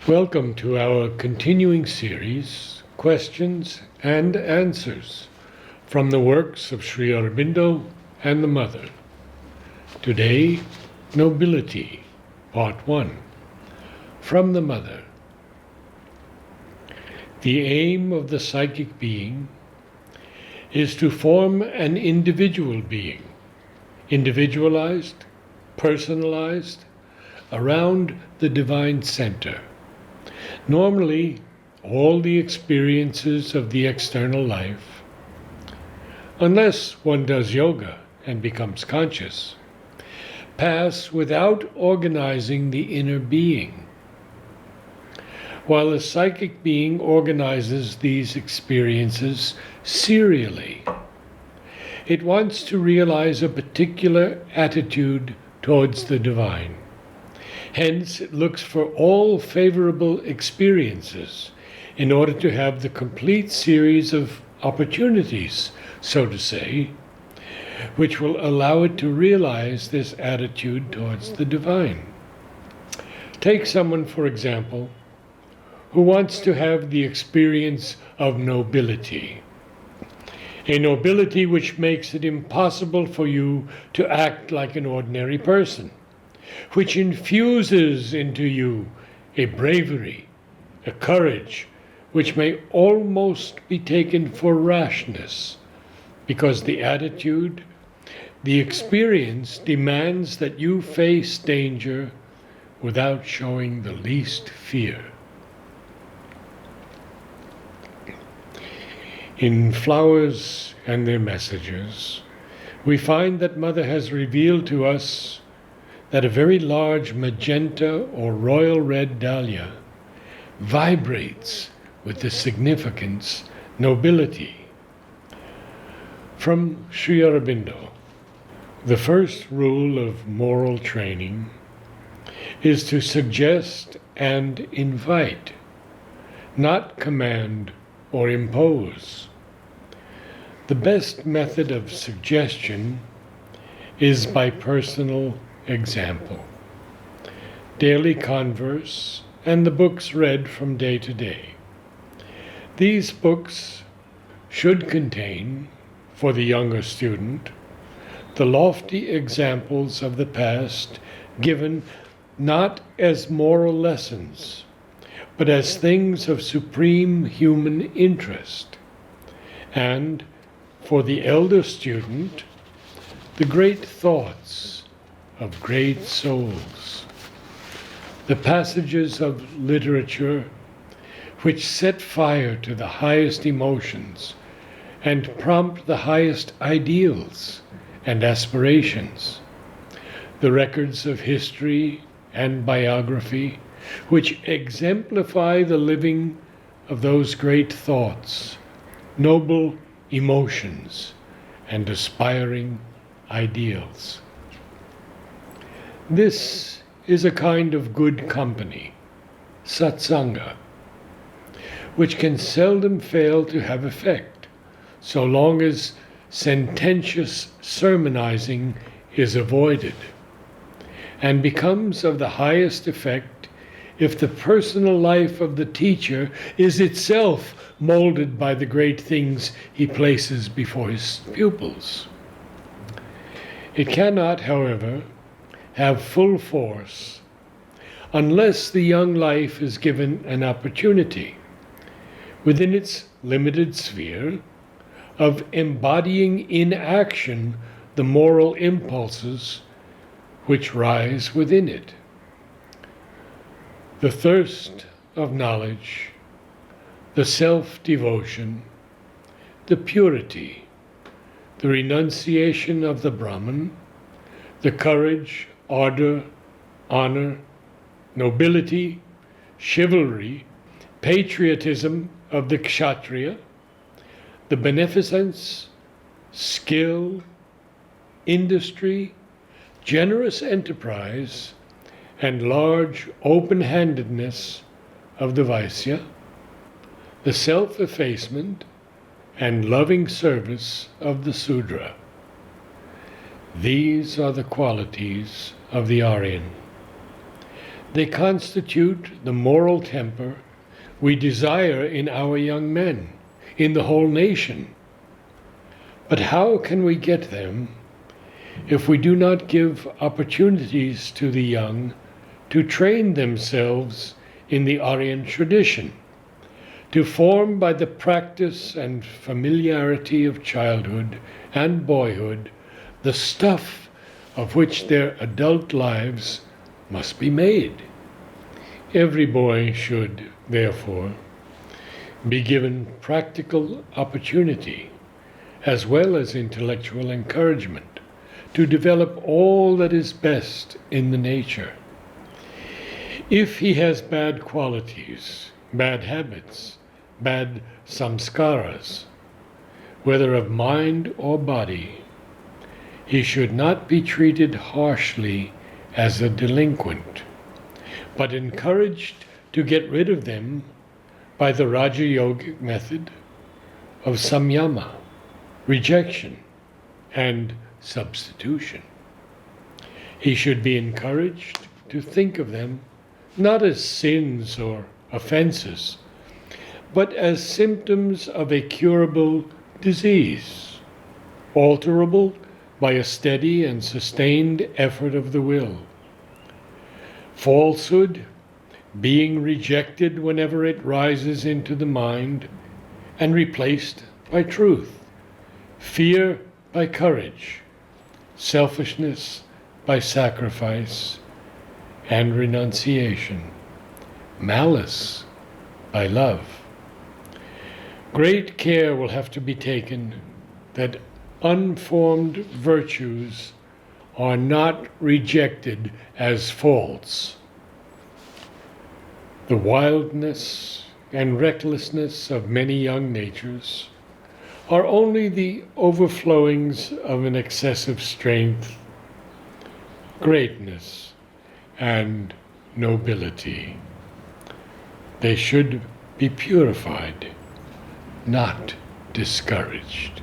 Welcome to our continuing series, Questions and Answers, from the works of Sri Aurobindo and the Mother. Today, Nobility, Part 1, from the Mother. The aim of the psychic being is to form an individual being, individualized, personalized, around the divine center. Normally, all the experiences of the external life, unless one does yoga and becomes conscious, pass without organizing the inner being, while the psychic being organizes these experiences serially. It wants to realize a particular attitude towards the divine. Hence, it looks for all favorable experiences in order to have the complete series of opportunities, so to say, which will allow it to realize this attitude towards the divine. Take someone, for example, who wants to have the experience of nobility, a nobility which makes it impossible for you to act like an ordinary person, which infuses into you a bravery, a courage, which may almost be taken for rashness, because the attitude, the experience demands that you face danger without showing the least fear. In Flowers and Their Messages, we find that Mother has revealed to us that a very large magenta or royal red dahlia vibrates with the significance nobility. From Sri Aurobindo, the first rule of moral training is to suggest and invite, not command or impose. The best method of suggestion is by personal example, daily converse, and the books read from day to day. These books should contain, for the younger student, the lofty examples of the past given not as moral lessons, but as things of supreme human interest, and, for the elder student, the great thoughts of great souls, the passages of literature which set fire to the highest emotions and prompt the highest ideals and aspirations, the records of history and biography which exemplify the living of those great thoughts, noble emotions, and aspiring ideals. This is a kind of good company, satsanga, which can seldom fail to have effect, so long as sententious sermonizing is avoided, and becomes of the highest effect if the personal life of the teacher is itself molded by the great things he places before his pupils. It cannot, however, have full force unless the young life is given an opportunity, within its limited sphere, of embodying in action the moral impulses which rise within it. The thirst of knowledge, the self-devotion, the purity, the renunciation of the Brahman, the courage, ardor, honor, nobility, chivalry, patriotism of the kshatriya, the beneficence, skill, industry, generous enterprise, and large open-handedness of the Vaisya, the self-effacement and loving service of the Sudra. These are the qualities of the Aryan. They constitute the moral temper we desire in our young men, in the whole nation. But how can we get them if we do not give opportunities to the young to train themselves in the Orient tradition, to form by the practice and familiarity of childhood and boyhood the stuff of which their adult lives must be made? Every boy should, therefore, be given practical opportunity as well as intellectual encouragement to develop all that is best in the nature. If he has bad qualities, bad habits, bad samskaras, whether of mind or body, he should not be treated harshly as a delinquent, but encouraged to get rid of them by the Raja Yogic method of samyama, rejection, and substitution. He should be encouraged to think of them not as sins or offenses, but as symptoms of a curable disease, alterable by a steady and sustained effort of the will. Falsehood being rejected whenever it rises into the mind and replaced by truth, fear by courage, selfishness by sacrifice and renunciation, malice by love. Great care will have to be taken that unformed virtues are not rejected as false. The wildness and recklessness of many young natures are only the overflowings of an excessive strength, greatness, and nobility. They should be purified, not discouraged.